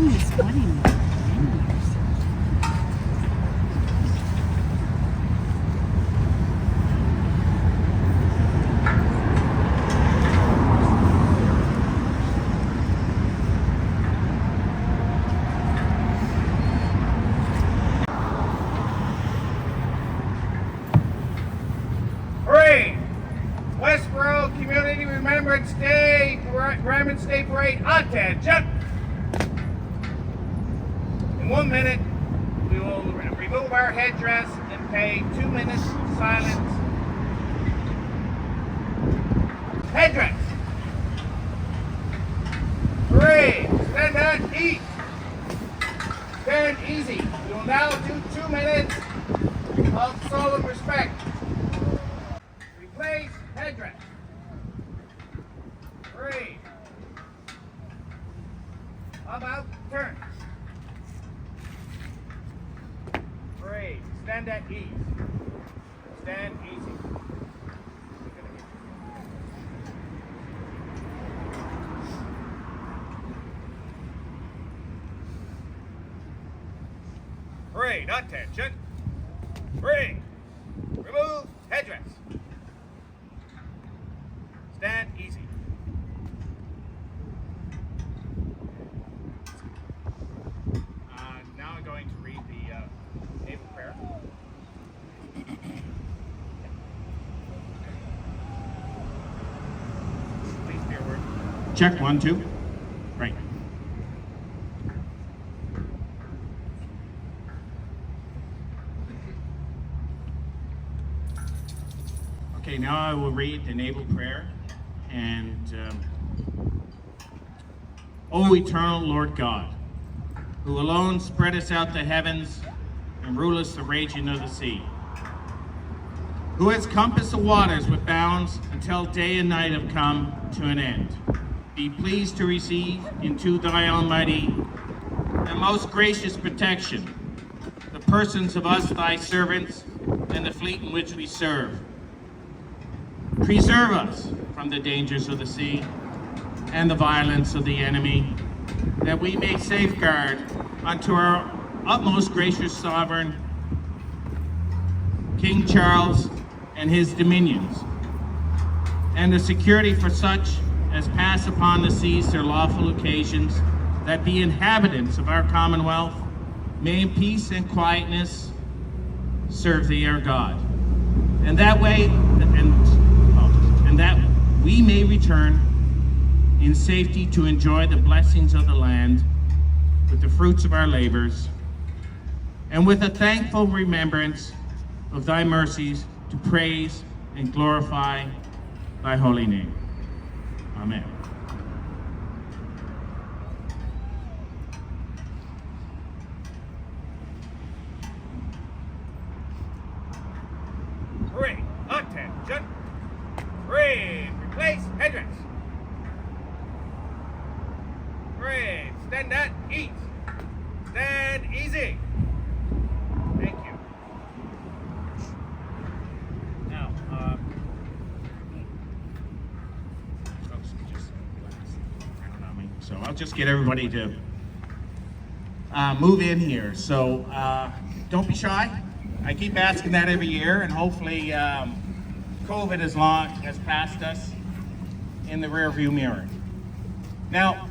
only squatting 10 years. Parade! Westboro Community Remembrance Day, Remembrance Day Parade, attention! In 1 minute, we will remove our headdress and pay 2 minutes of silence. Headdress! Parade! Stand at eat! Stand easy. We will now do 2 minutes of solemn respect. Replace headdress. Parade. About turn. Parade. Stand at ease. Stand easy. Parade. Attention. Parade. Remove headdress. Stand easy. Now I'm going to read the naval prayer. Please be a word. Check 1, 2. Right. Okay, now I will read the naval prayer. And, O eternal Lord God, who alone spreadest out the heavens and rulest the raging of the sea, who has compassed the waters with bounds until day and night have come to an end, be pleased to receive into thy almighty and most gracious protection the persons of us thy servants and the fleet in which we serve. Preserve us from the dangers of the sea and the violence of the enemy, that we may safeguard unto our utmost gracious sovereign, King Charles and his dominions, and the security for such as pass upon the seas their lawful occasions, that the inhabitants of our commonwealth may in peace and quietness serve thee our God. And that way, and that we may return in safety to enjoy the blessings of the land with the fruits of our labors, and with a thankful remembrance of thy mercies to praise and glorify thy holy name. Amen. Parade, attention. Parade, replace headdress. Parade, stand at ease. Stand easy. Thank you. Now, folks can just around on me. So I'll just get everybody to move in here. So don't be shy. I keep asking that every year, and hopefully COVID has passed us in the rearview mirror. Now,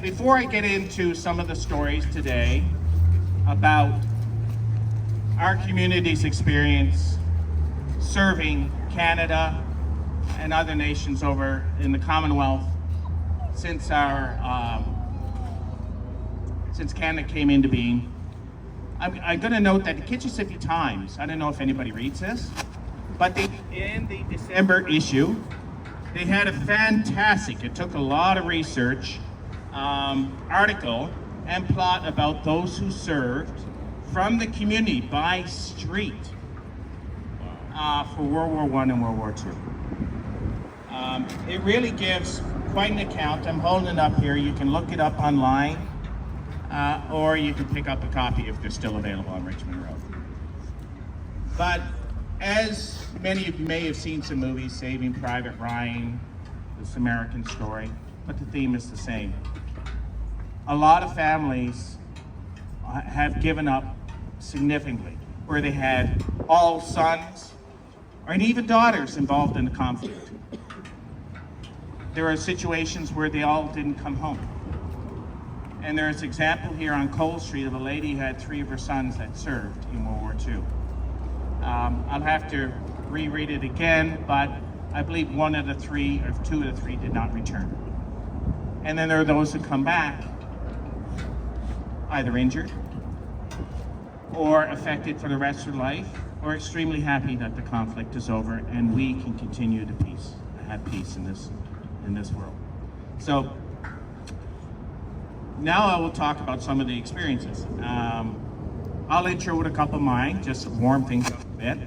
before I get into some of the stories today about our community's experience serving Canada and other nations over in the Commonwealth since Canada came into being, I'm going to note that the Kitchissippi Times, I don't know if anybody reads this, but in the December issue, they had a fantastic, it took a lot of research, article and plot about those who served from the community by street for World War I and World War II. It really gives quite an account. I'm holding it up here. You can look it up online, or you can pick up a copy if they're still available on Richmond Road. But as many of you may have seen some movies, Saving Private Ryan, This American Story, but the theme is the same. a lot of families have given up significantly, where they had all sons and even daughters involved in the conflict. There are situations where they all didn't come home. And there's an example here on Cole Street of a lady who had 3 of her sons that served in World War II. I'll have to reread it again, but I believe 1 of the 3 or 2 of the 3 did not return. And then there are those who come back either injured or affected for the rest of their life, or extremely happy that the conflict is over and we can continue to have peace in this world. So now I will talk about some of the experiences. I'll intro with a couple of mine, just to warm things up a bit.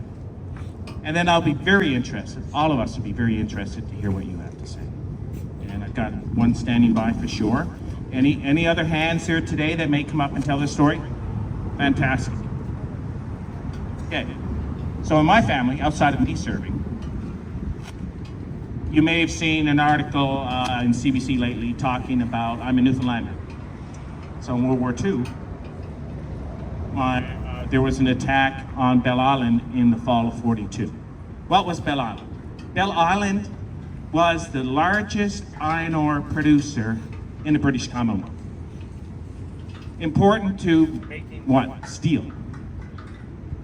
And then I'll be very interested, all of us will be very interested to hear what you have to say. And I've got one standing by for sure. Any other hands here today that may come up and tell their story? Fantastic. Okay, so in my family, outside of me serving, you may have seen an article in CBC lately talking about, I'm a Newfoundlander. So in World War II, there was an attack on Bell Island in the fall of '42. What was Bell Island? Bell Island was the largest iron ore producer in the British Commonwealth. Important to making what? Steel.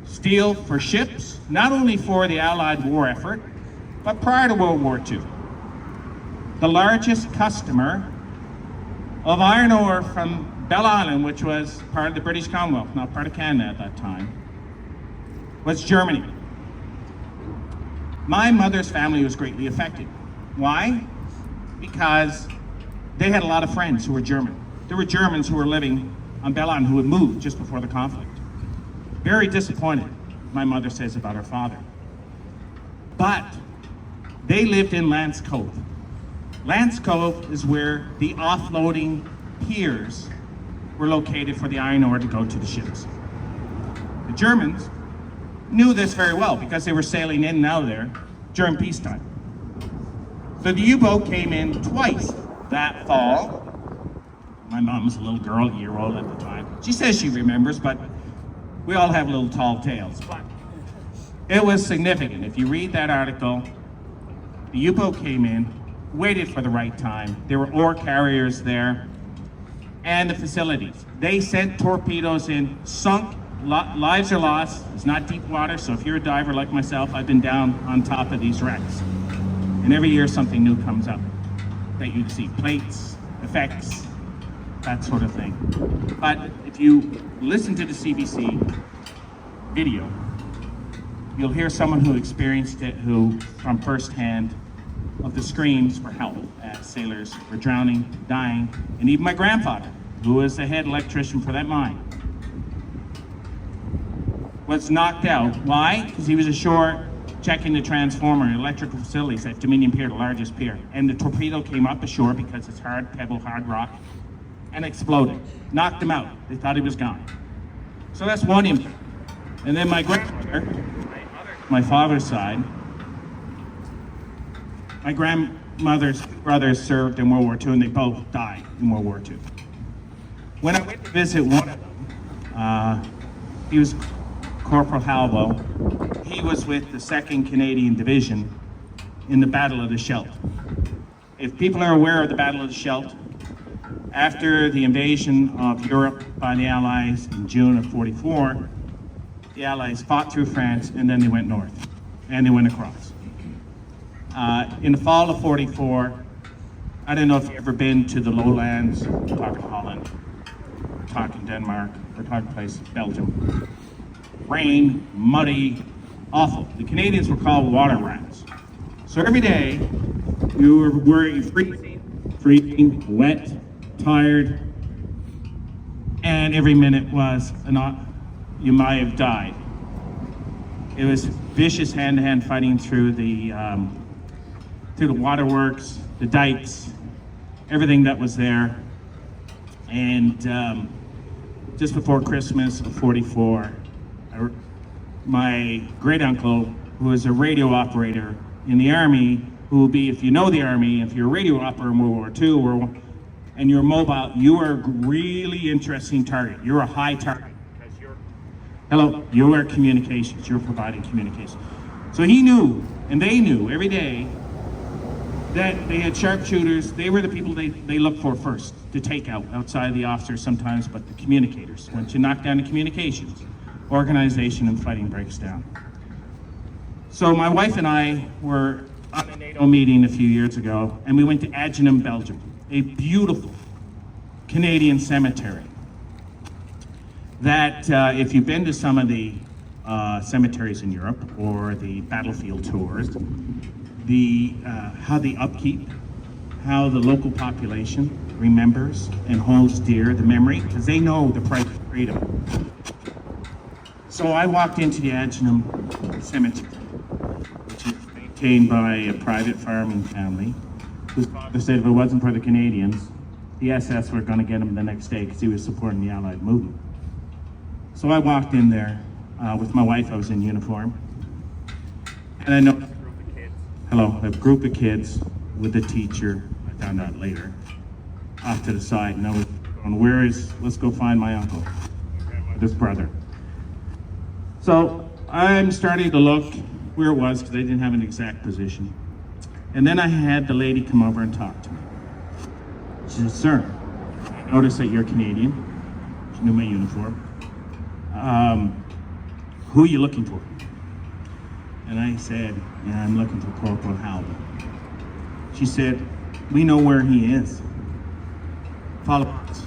Steel for ships, not only for the Allied war effort, but prior to World War II. The largest customer of iron ore from Bell Island, which was part of the British Commonwealth, not part of Canada at that time, was Germany. My mother's family was greatly affected. Why? Because they had a lot of friends who were German. There were Germans who were living on Bell Island who had moved just before the conflict. Very disappointed, my mother says about her father. But they lived in Lance Cove. Lance Cove is where the offloading piers were located for the iron ore to go to the ships. The Germans knew this very well because they were sailing in and out of there during peacetime. So the U-boat came in twice that fall. My mom was a little girl, a year old at the time. She says she remembers, but we all have little tall tales. But it was significant. If you read that article, the U-boat came in, waited for the right time. There were ore carriers there, and the facilities. They sent torpedoes in, sunk, lives are lost. It's not deep water, so if you're a diver like myself, I've been down on top of these wrecks. And every year something new comes up that you see, plates, effects, that sort of thing. But if you listen to the CBC video, you'll hear someone who experienced it, who from firsthand, of the screams for help as sailors were drowning, dying, and even my grandfather, who was the head electrician for that mine, was knocked out. Why? Because he was ashore checking the transformer and electrical facilities at Dominion Pier, the largest pier. And the torpedo came up ashore because it's hard pebble, hard rock, and exploded. Knocked him out. They thought he was gone. So that's one impact. And then my grandmother, my father's side, my grandmother's brothers served in World War II, and they both died in World War II. When I went to visit one of them, he was Corporal Halbo. He was with the 2nd Canadian Division in the Battle of the Scheldt. If people are aware of the Battle of the Scheldt, after the invasion of Europe by the Allies in June of '44, the Allies fought through France, and then they went north, and they went across. In the fall of '44, I don't know if you've ever been to the lowlands. We're talking Holland, we're talking Denmark, we're talking places, Belgium. Rain, muddy, awful. The Canadians were called water rats. So every day, you were worried, freezing, wet, tired, and every minute was you might have died. It was vicious hand-to-hand fighting through the waterworks, the dikes, everything that was there. And just before Christmas of '44, my great uncle, who was a radio operator in the Army, who will be, if you know the Army, if you're a radio operator in World War II, and you're mobile, you are a really interesting target. You're a high target. Hello, you are communications, you're providing communications. So he knew, and they knew every day, that they had sharpshooters. They were the people they looked for first to take out, outside of the officers sometimes, but the communicators. Once you knock down the communications, organization and fighting breaks down. So my wife and I were on a NATO meeting a few years ago, and we went to Agenum, Belgium, a beautiful Canadian cemetery that if you've been to some of the cemeteries in Europe or the battlefield tours, how the upkeep, how the local population remembers and holds dear the memory, because they know the price of freedom. So I walked into the Agenum Cemetery, which is maintained by a private farming family, whose father said if it wasn't for the Canadians, the SS were going to get him the next day because he was supporting the Allied movement. So I walked in there with my wife. I was in uniform, and I noticed a group of kids with a teacher. I found out later, off to the side, and I was going, let's go find my uncle, this brother. So I'm starting to look where it was because I didn't have an exact position. And then I had the lady come over and talk to me. She said, "Sir, I noticed that you're Canadian." She knew my uniform. "Who are you looking for?" And I said, "Yeah, I'm looking for Corporal Halbert." She said, "We know where he is. Follow us."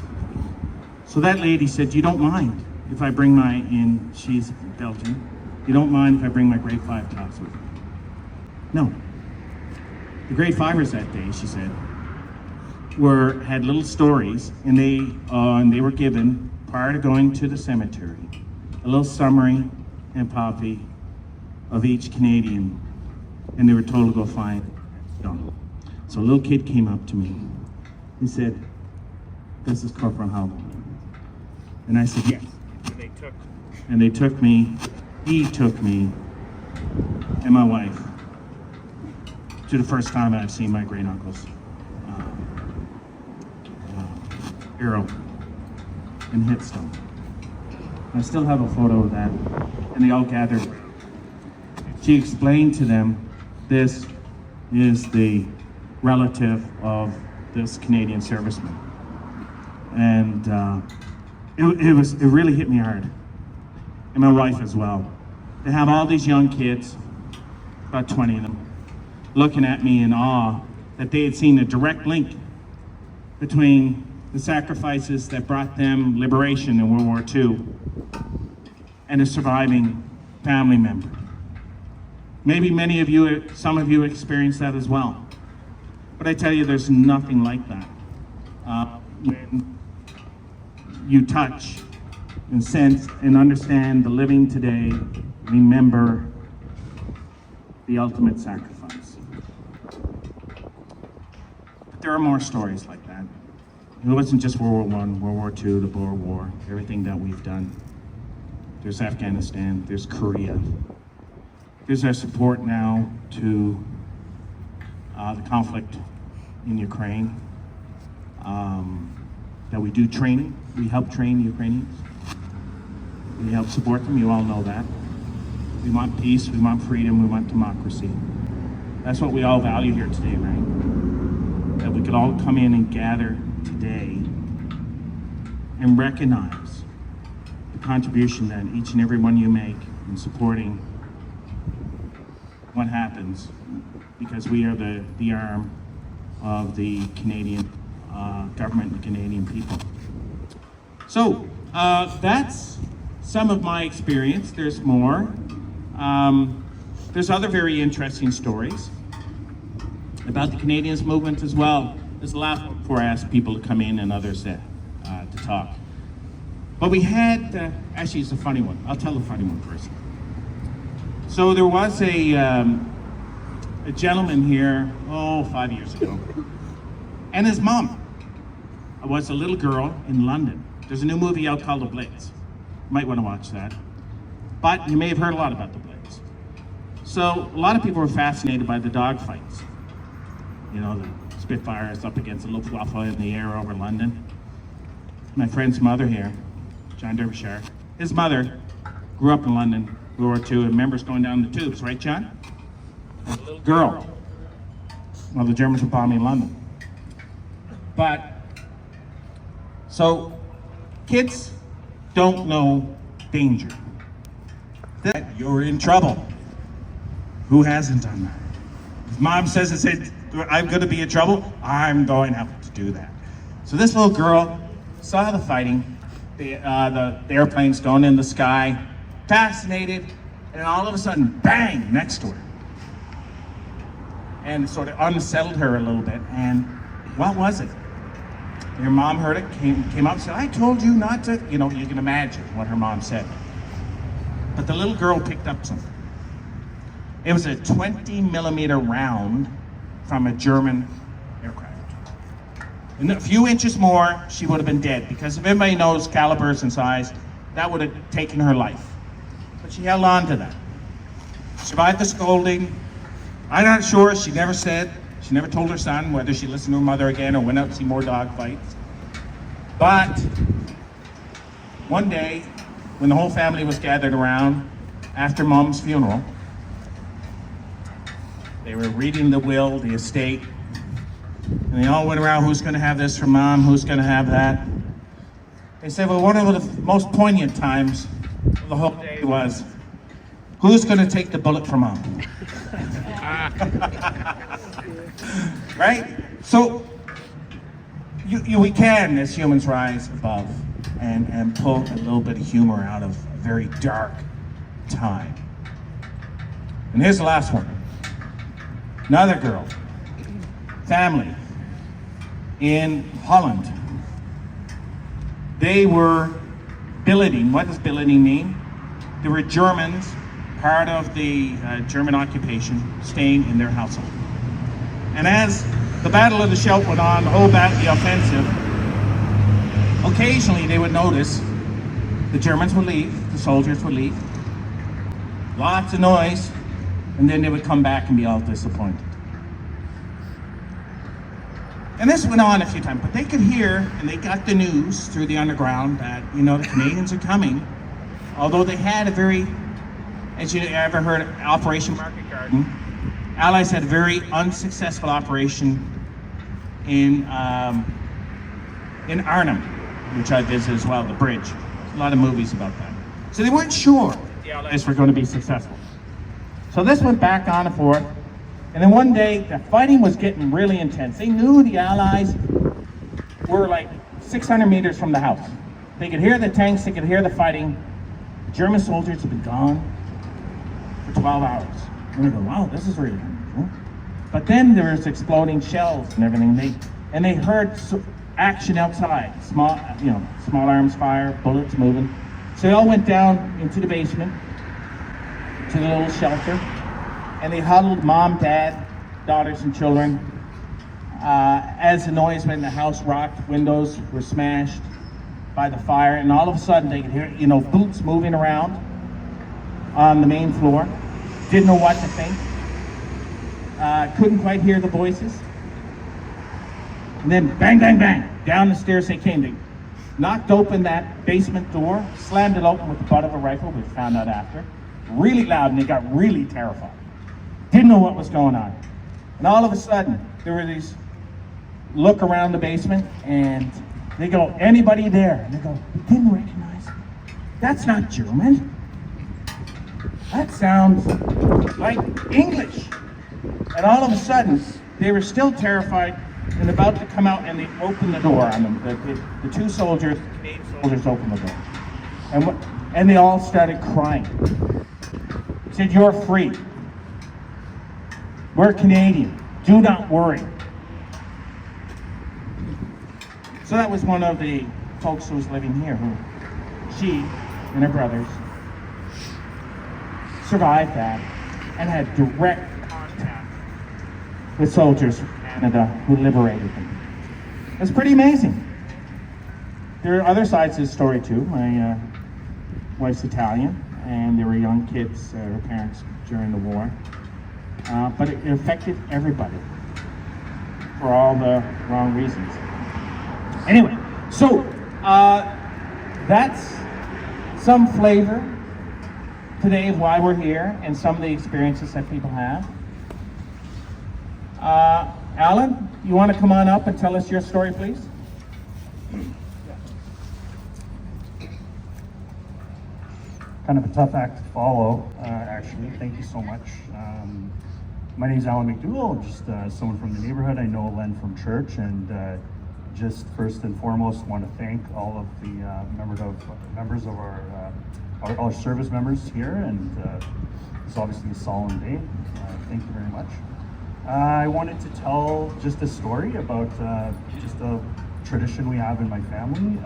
So that lady said, "You don't mind if I bring she's Belgian, you don't mind if I bring my grade 5 class with me?" No. The grade 5ers that day, she said, had little stories, and they were given, prior to going to the cemetery, a little summary and copy of each Canadian, and they were told to go find Donald. So a little kid came up to me. He said, "This is Corporal Halbert." And I said, "Yes." And they took me, he took me, and my wife, to the first time I've seen my great uncle's arrow and headstone. I still have a photo of that, and they all gathered. She explained to them, this is the relative of this Canadian serviceman. And it really hit me hard, and my wife as well. To have all these young kids, about 20 of them, looking at me in awe that they had seen a direct link between the sacrifices that brought them liberation in World War II and a surviving family member. Maybe some of you experienced that as well. But I tell you, there's nothing like that. When you touch and sense and understand the living today, remember the ultimate sacrifice. But there are more stories like that. It wasn't just World War I, World War II, the Boer War, everything that we've done. There's Afghanistan, there's Korea. There's our support now to the conflict in Ukraine. That we do training. We help train Ukrainians. We help support them. You all know that. We want peace. We want freedom. We want democracy. That's what we all value here today, right? That we could all come in and gather today and recognize the contribution that each and every one of you make in supporting what happens, because we are the arm of the Canadian government and Canadian people. So that's some of my experience. There's more. There's other very interesting stories about the Canadians movement as well. This is the last one before I ask people to come in and others to talk. But we had, actually it's a funny one. I'll tell the funny one first. So there was a gentleman here, 5 years ago, and his mom was a little girl in London. There's a new movie out called The Blitz. You might want to watch that. But you may have heard a lot about The Blitz. So a lot of people were fascinated by the dog fights. You know, the Spitfires up against the Luftwaffe in the air over London. My friend's mother here, John Derbyshire, his mother grew up in London, World War II, and remembers going down the tubes, right, John? As a little girl, while the Germans were bombing London. But, so, kids don't know danger. That you're in trouble. Who hasn't done that? If mom says I'm going to be in trouble, I'm going to have to do that. So this little girl saw the fighting, the airplanes going in the sky, fascinated, and all of a sudden, bang, next to her. And it sort of unsettled her a little bit. And what was it? Her mom heard it, came up and said, I told you not to, you can imagine what her mom said. But the little girl picked up something. It was a 20-millimeter round from a German aircraft. And a few inches more, she would have been dead, because if anybody knows calibers and size, that would have taken her life. But she held on to that. Survived the scolding. I'm not sure, she never said. She never told her son whether she listened to her mother again or went out to see more dog fights. But one day, when the whole family was gathered around after Mom's funeral, they were reading the will, the estate, and they all went around, who's going to have this from Mom, who's going to have that. They said, well, one of the most poignant times of the whole day was, who's going to take the bullet from Mom? Right? So, we can, as humans, rise above and pull a little bit of humor out of a very dark time. And here's the last one. Another girl, family in Holland. They were billeting. What does billeting mean? There were Germans, part of the German occupation, staying in their household. And as the Battle of the Scheldt went on, the offensive, occasionally they would notice the Germans would leave, the soldiers would leave, lots of noise, and then they would come back and be all disappointed. And this went on a few times, but they could hear, and they got the news through the underground that, the Canadians are coming, although they had a very, as you ever heard, Operation Market Garden. Allies had a very unsuccessful operation in Arnhem, which I visited as well, the bridge. A lot of movies about that. So they weren't sure that the Allies were going to be successful. So this went back on and forth, and then one day the fighting was getting really intense. They knew the Allies were like 600 meters from the house. They could hear the tanks, they could hear the fighting. German soldiers had been gone for 12 hours. And they go, wow, this is really unusual. But then there was exploding shells and everything. They heard action outside, small arms fire, bullets moving. So they all went down into the basement to the little shelter, and they huddled, mom, dad, daughters, and children. As the noise went, the house rocked, windows were smashed by the fire, and all of a sudden they could hear, boots moving around on the main floor. Didn't know what to think. Couldn't quite hear the voices. And then bang, bang, bang, down the stairs they came. They knocked open that basement door, slammed it open with the butt of a rifle, we found out after. Really loud, and they got really terrified. Didn't know what was going on. And all of a sudden, there were these look around the basement, and they go, anybody there? And they go, we didn't recognize it. That's not German. That sounds like English. And all of a sudden, they were still terrified and about to come out, and they opened the door on them. The two soldiers, the Canadian soldiers, opened the door. And they all started crying. They said, you're free. We're Canadian. Do not worry. So that was one of the folks who was living here, she and her brothers survived that and had direct contact with soldiers from Canada who liberated them. It's pretty amazing. There are other sides to the story too. My wife's Italian, and there were young kids, her parents, during the war. But it affected everybody. for all the wrong reasons. Anyway, so that's some flavor today of why we're here and some of the experiences that people have. Alan, you want to come on up and tell us your story, please? Kind of a tough act to follow, actually. Thank you so much. My name is Alan McDougall. I'm just someone from the neighborhood. I know Len from church, and just first and foremost want to thank all of the members of our service members here, and it's obviously a solemn day. Thank you very much. I wanted to tell just a story about just a tradition we have in my family,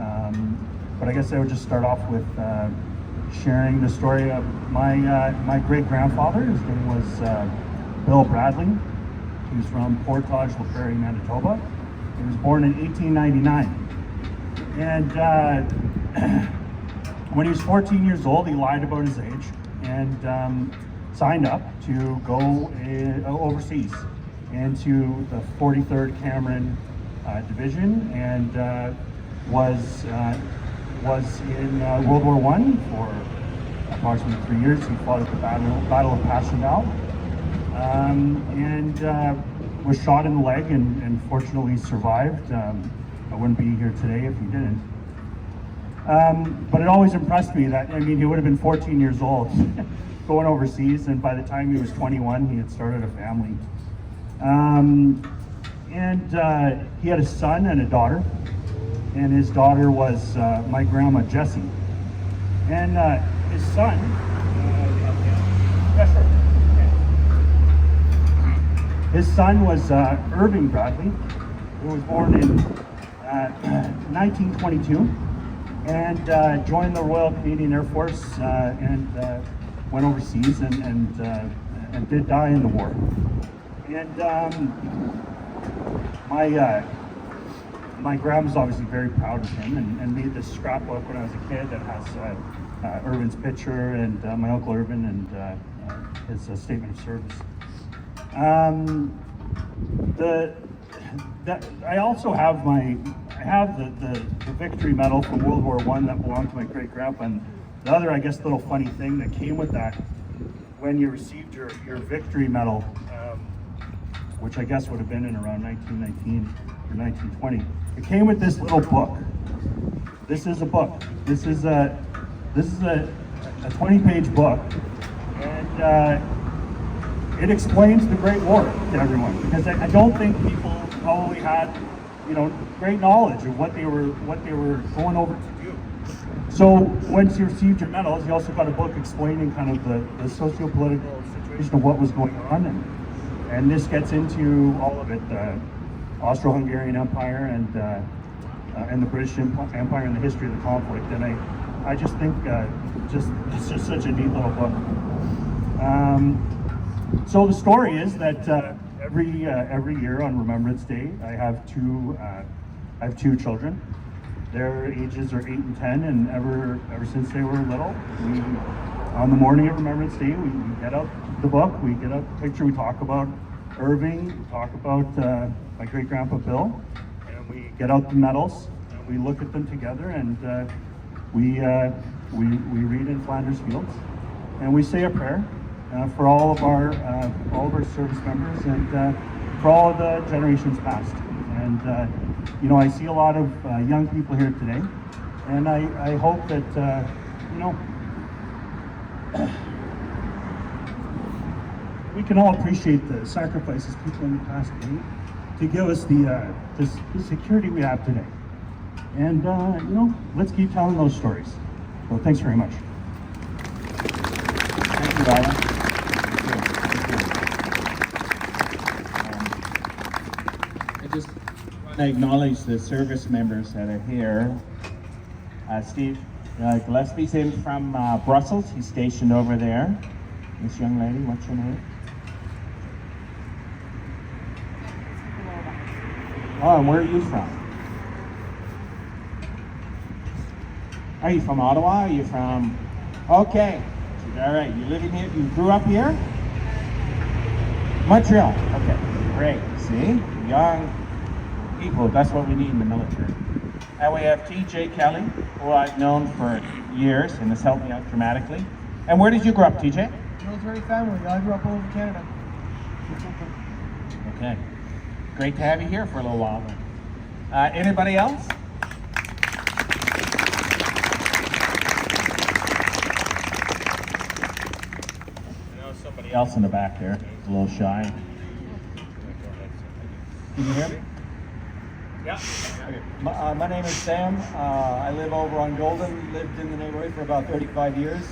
but I guess I would just start off with sharing the story of my great-grandfather. His name was Bill Bradley. He was from Portage La Prairie, Manitoba. He was born in 1899. And when he was 14 years old, he lied about his age and signed up to go overseas into the 43rd Cameron Division, and was in World War I for approximately 3 years. He fought at the Battle of Passchendaele, and was shot in the leg, and fortunately survived. I wouldn't be here today if he didn't. But it always impressed me that, I mean, he would have been 14 years old going overseas, and by the time he was 21, he had started a family. He had a son and a daughter, and his daughter was my grandma Jessie. And his son, his son was Irving Bradley, who was born in 1922, and joined the Royal Canadian Air Force, and went overseas, and did die in the war. And my grandma's obviously very proud of him, and made this scrapbook when I was a kid that has Irvin's picture, and my Uncle Irvin, and his statement of service. I also have the victory medal from World War I that belonged to my great grandpa, and the other, I guess, little funny thing that came with that, when you received your victory medal, which I guess would have been in around 1919 or 1920, it came with this little book. This is a book. This is a 20-page book, and it explains the Great War to everyone, because I don't think people probably had, great knowledge of what they were going over to do. So once you received your medals, you also got a book explaining kind of the socio-political situation of what was going on, and this gets into all of it: the Austro-Hungarian Empire and the British Empire and the history of the conflict. And I just think it's just such a neat little book. So the story is that every year on Remembrance Day, I have two children. Their ages are 8 and 10, and ever since they were little, on the morning of Remembrance Day, we get out the book, we get out the picture, we talk about Irving, we talk about my great grandpa Bill, and we get out the medals, and we look at them together, and we read in Flanders Fields, and we say a prayer for all of our service members, and for all of the generations past. And I see a lot of young people here today, and I hope that we can all appreciate the sacrifices people in the past made to give us the security we have today. And let's keep telling those stories. So thanks very much. Thank you, Alan. I just want to acknowledge the service members that are here. Steve Gillespie's in from Brussels. He's stationed over there. This young lady, what's your name? Oh, and where are you from? Are you from Ottawa? Are you from... Okay. All right. You live in here? You grew up here? Montreal. Okay. Great. See? Young people. That's what we need in the military. And we have TJ Kelly, who I've known for years and has helped me out dramatically. And where did you grow up, TJ? Military family. I grew up all over Canada. Okay. Great to have you here for a little while. Anybody else? I know somebody else in the back there. He's a little shy. Can you hear me? Yeah. Okay. My name is Sam. I live over on Golden, lived in the neighborhood for about 35 years.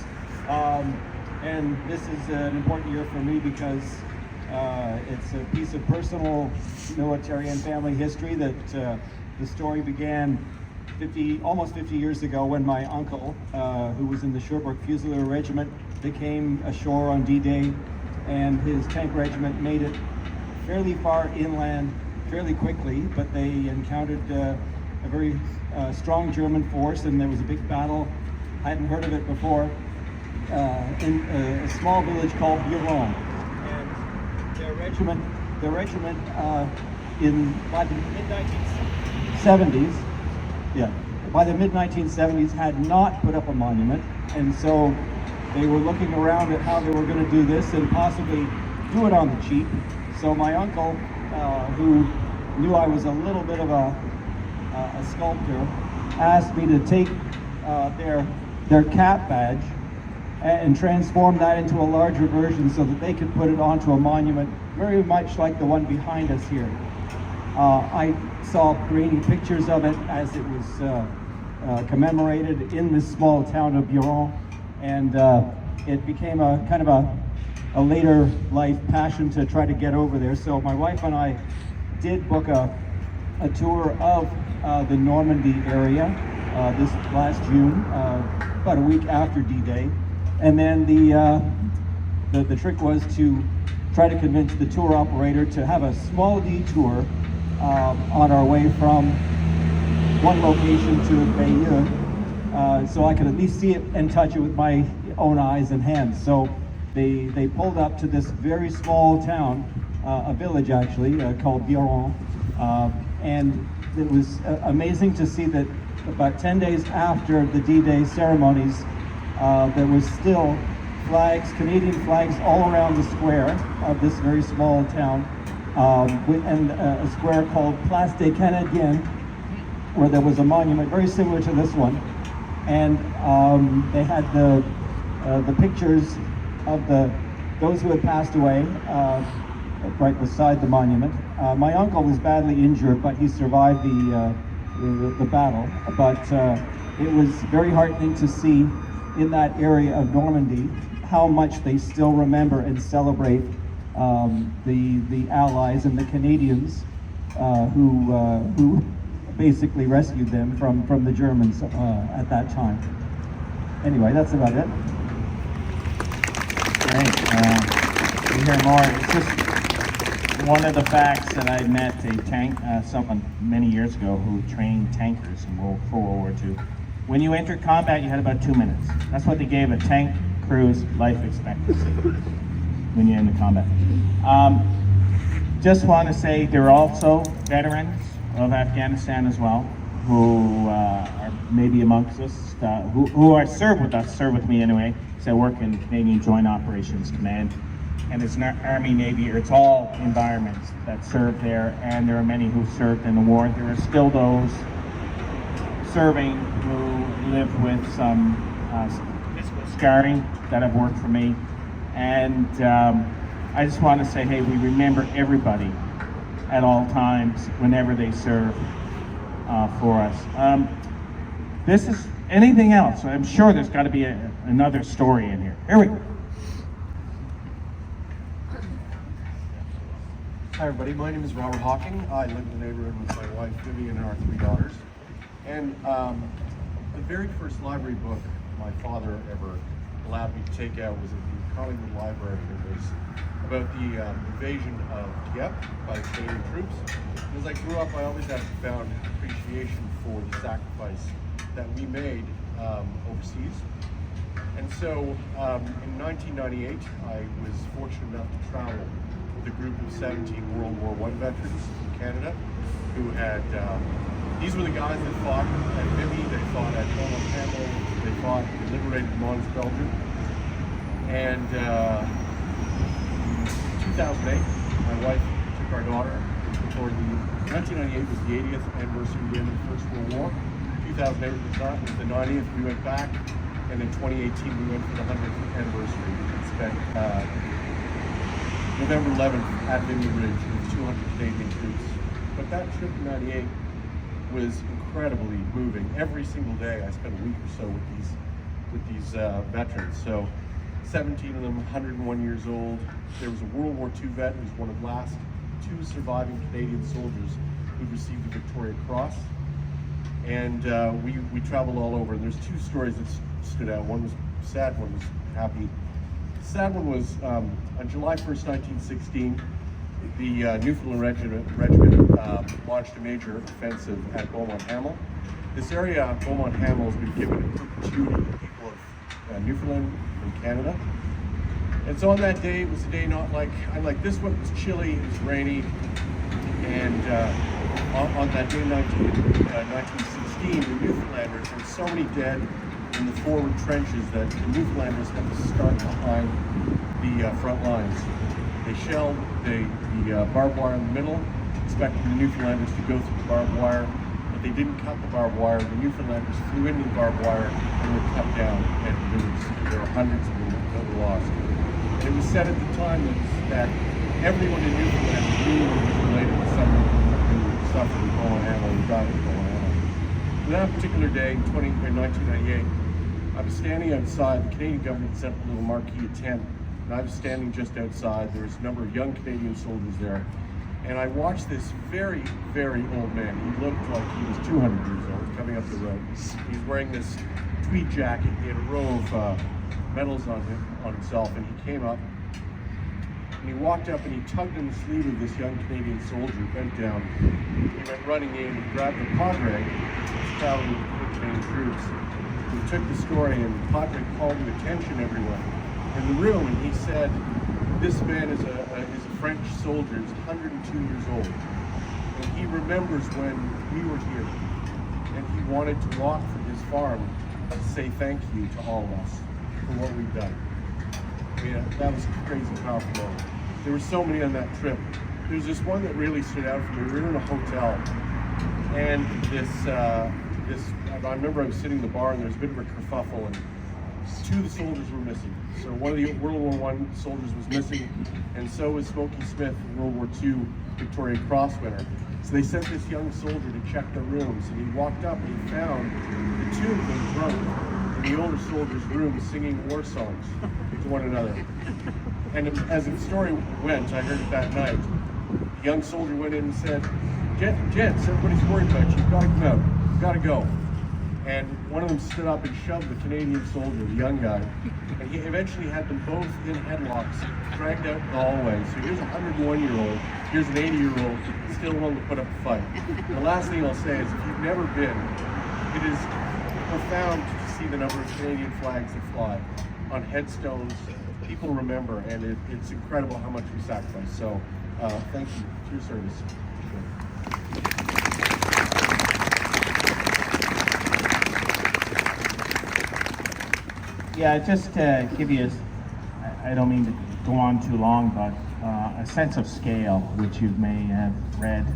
And this is an important year for me because it's a piece of personal military and family history that the story began almost 50 years ago when my uncle, who was in the Sherbrooke Fusilier Regiment, came ashore on D-Day, and his tank regiment made it fairly far inland fairly quickly, but they encountered a very strong German force, and there was a big battle. I hadn't heard of it before, in a small village called Buron. And their regiment by the mid-1970s had not put up a monument, and so they were looking around at how they were going to do this and possibly do it on the cheap. So my uncle, who knew I was a little bit of a sculptor, asked me to take their cap badge and transform that into a larger version so that they could put it onto a monument very much like the one behind us here. I saw grainy pictures of it as it was commemorated in this small town of Buron, and it became a kind of a later life passion to try to get over there. So my wife and I did book a tour of the Normandy area this last June, about a week after D-Day. And then the trick was to try to convince the tour operator to have a small detour on our way from one location to Bayeux, so I could at least see it and touch it with my own eyes and hands. So they pulled up to this very small town, a village actually, called Buron, and it was amazing to see that about 10 days after the D-Day ceremonies, there was still flags, Canadian flags, all around the square of this very small town, and a square called Place des Canadiens, where there was a monument very similar to this one, and they had the pictures of those who had passed away right beside the monument. My uncle was badly injured, but he survived the battle. But it was very heartening to see in that area of Normandy how much they still remember and celebrate the Allies and the Canadians who basically rescued them from the Germans at that time. Anyway, that's about it. Great. We hear more. It's just one of the facts that I met someone many years ago who trained tankers for World War II. When you entered combat, you had about 2 minutes. That's what they gave a tank crew's life expectancy when you're in the combat. Just want to say there are also veterans of Afghanistan as well who are maybe amongst us, who are served with me anyway. So I work in Canadian Joint Operations Command, and it's an Army, Navy, it's all environments that serve there, and there are many who served in the war. There are still those serving who live with some physical scarring that have worked for me. And I just want to say, hey, we remember everybody at all times whenever they serve for us. This is anything else? I'm sure there's got to be another story in here. Here we go. Hi everybody, my name is Robert Hawking. I live in the neighborhood with my wife Vivian and our 3 daughters. And the very first library book my father ever allowed me to take out was at the Collingwood Library. It was about the invasion of Dieppe by the Canadian troops. As I grew up, I always had a profound appreciation for the sacrifice that we made overseas. And so in 1998, I was fortunate enough to travel with a group of 17 World War I veterans from Canada. who had, these were the guys that fought at Vimy, they fought at Beaumont Hamel, they fought, they liberated Mons, Belgium. And in 2008, my wife took our daughter for the, 1998 was the 80th anniversary of the end of the First World War. 2008 was the 90th, we went back, and in 2018 we went for the 100th anniversary and spent November 11th at Vimy Ridge with 200 Canadian troops. But that trip in 98 was incredibly moving. Every single day I spent a week or so with these veterans. So 17 of them, 101 years old. There was a World War II vet who was one of the last 2 surviving Canadian soldiers who received the Victoria Cross. And we traveled all over. And there's 2 stories that stood out. One was sad, one was happy. The sad one was on July 1st, 1916, the Newfoundland Regiment launched a major offensive at Beaumont Hamel. This area, Beaumont Hamel, has been given in perpetuity to the people of Newfoundland and Canada. And so on that day, it was a day not like this one. It was chilly, it was rainy, and on that day, 1916, the Newfoundlanders, there were so many dead in the forward trenches that the Newfoundlanders had to start behind the front lines. They shelled the barbed wire in the middle, expecting the Newfoundlanders to go through the barbed wire, but they didn't cut the barbed wire. The Newfoundlanders flew into the barbed wire and were cut down, and there were hundreds of them that were lost. And it was said at the time that everyone in Newfoundland knew it was related to someone who suffered with Beaumont Hamel, who died with Beaumont Hamel. On that particular day, in 1998, I was standing outside. The Canadian government set up a little marquee tent, and I was standing just outside. There was a number of young Canadian soldiers there, and I watched this very, very old man. He looked like he was 200 years old coming up the road. He was wearing this tweed jacket. He had a row of medals on himself, and he came up, and he walked up and he tugged in the sleeve of this young Canadian soldier, bent down. He went running in and grabbed the Padre, traveling with the Canadian troops. He took the story, and the Padre called to attention everyone in the room, and he said, "This man is a French soldier. He's 102 years old, and he remembers when we were here, and he wanted to walk from his farm to say thank you to all of us for what we've done." Yeah, that was a crazy powerful moment. There were so many on that trip. There's this one that really stood out for me. We were in a hotel, and I remember I was sitting in the bar, and there was a bit of a kerfuffle, and 2 of the soldiers were missing. So one of the World War I soldiers was missing, and so was Smokey Smith, World War II Victoria Cross winner. So they sent this young soldier to check their rooms, and he walked up and he found the 2 of them drunk in the older soldier's room singing war songs to one another. And as the story went, I heard it that night, the young soldier went in and said, "Gents, everybody's worried about you. You've got to come out. You've got to go." And one of them stood up and shoved the Canadian soldier, the young guy, and he eventually had them both in headlocks, dragged out in the hallway. So here's a 101-year-old, here's an 80-year-old, still willing to put up a fight. The last thing I'll say is, if you've never been, it is profound to see the number of Canadian flags that fly on headstones. People remember, and it's incredible how much we sacrifice. So thank you for your service. Yeah, just to give you, I don't mean to go on too long, but a sense of scale, which you may have read.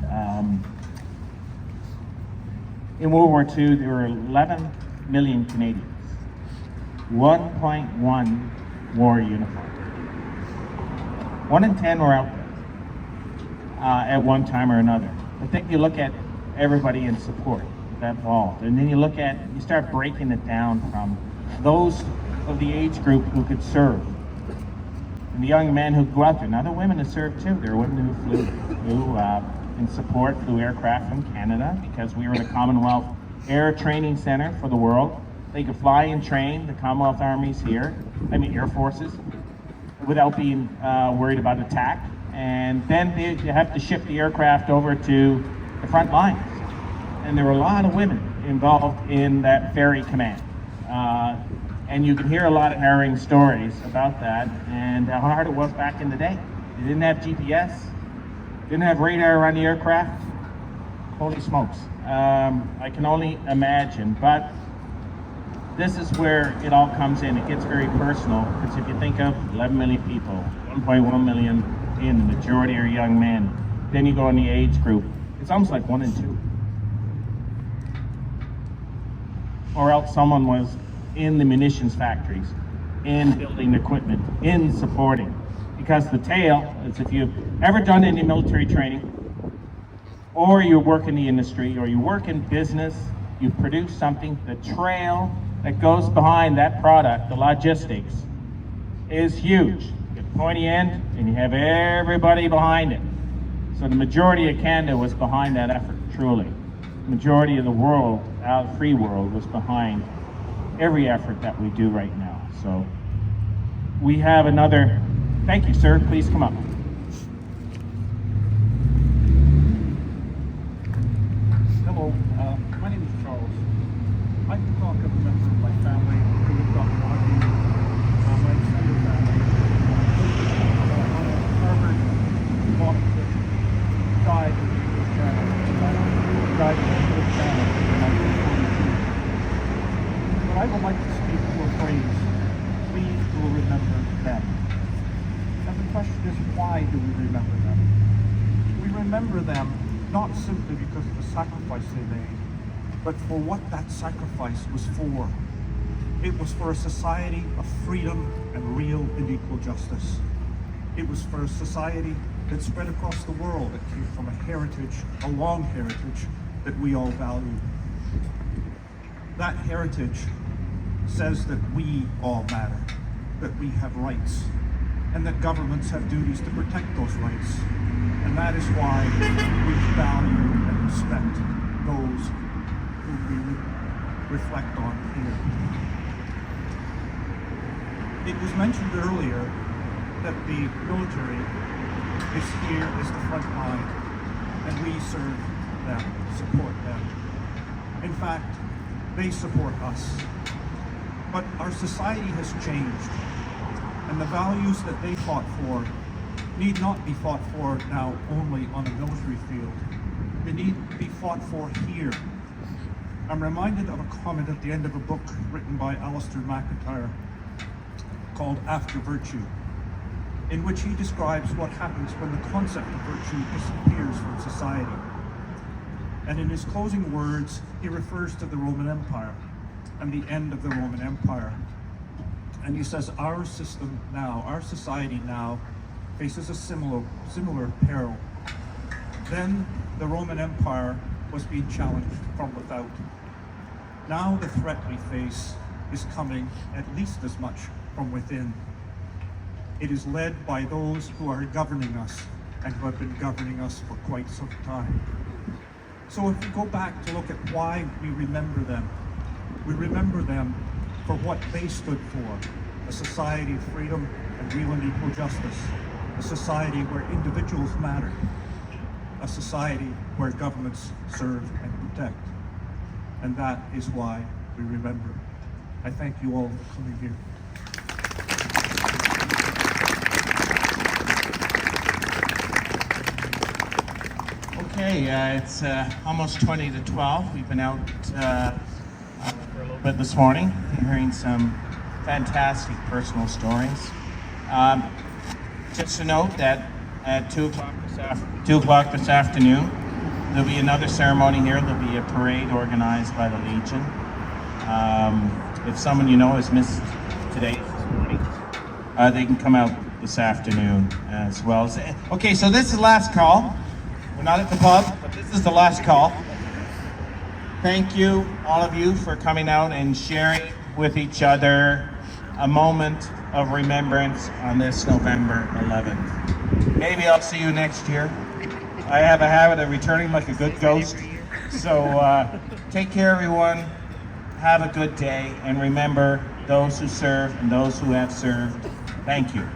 In World War II, there were 11 million Canadians, 1.1 war uniforms. 1 in 10 were out there at one time or another. But then you look at everybody in support that involved, and then you start breaking it down from those of the age group who could serve, and the young men who go out there. Now, there are women who served too. There were women who in support, flew aircraft from Canada, because we were the Commonwealth Air Training Center for the world. They could fly and train the Commonwealth armies here, Air Forces, without being worried about attack. And then they have to ship the aircraft over to the front lines. And there were a lot of women involved in that ferry command. And you can hear a lot of harrowing stories about that and how hard it was back in the day. They didn't have GPS, didn't have radar on the aircraft. holy smokes. I can only imagine, but this is where it all comes in. It gets very personal, because if you think of 11 million people, 1.1 million in the majority are young men. Then you go in the age group, it's almost like 1 in 2. Or else someone was in the munitions factories, in building equipment, in supporting. Because the tail is, if you've ever done any military training, or you work in the industry, or you work in business, you produce something, the trail that goes behind that product, the logistics, is huge. You get the pointy end, and you have everybody behind it. So the majority of Canada was behind that effort, truly. The majority of the world, free world, was behind every effort that we do right now. So we have another, thank you, sir, please come up. Hello, my name is Charles. I can talk of a member of my family who lived on Rocky, my extended family. On a Harvard law position, died in the English Channel. Died in the English Channel in 1942. But I would like to speak to a phrase, please will remember them. And the question is, why do we remember them? We remember them not simply because of the sacrifice they made, but for what that sacrifice was for. It was for a society of freedom and real and equal justice. It was for a society that spread across the world, that came from a heritage, a long heritage, that we all value. That heritage says that we all matter, that we have rights, and that governments have duties to protect those rights. And that is why we value and respect those who we reflect on here. It was mentioned earlier that the military is here as the front line, and we serve them, support them. In fact, they support us. But our society has changed, and the values that they fought for need not be fought for now only on a military field. They need to be fought for here. I'm reminded of a comment at the end of a book written by Alistair McIntyre called After Virtue, in which he describes what happens when the concept of virtue disappears from society. And in his closing words, he refers to the Roman Empire and the end of the Roman Empire. And he says, our system now, our society now, faces a similar peril. Then the Roman Empire was being challenged from without. Now the threat we face is coming at least as much from within. It is led by those who are governing us and who have been governing us for quite some time. So if we go back to look at why we remember them, we remember them for what they stood for: a society of freedom and real and equal justice, a society where individuals matter, a society where governments serve and protect. And that is why we remember. I thank you all for coming here. Okay, it's almost 20 to 12. We've been out for a little bit this morning, hearing some fantastic personal stories. Just to note that at 2 o'clock this afternoon, there'll be another ceremony here. There'll be a parade organized by the Legion. If someone you know has missed today, they can come out this afternoon as well. Okay, so this is the last call. We're not at the pub, but this is the last call. Thank you, all of you, for coming out and sharing with each other a moment of remembrance on this November 11th. Maybe I'll see you next year. I have a habit of returning like a good ghost. So take care, everyone. Have a good day, and remember those who serve and those who have served. Thank you.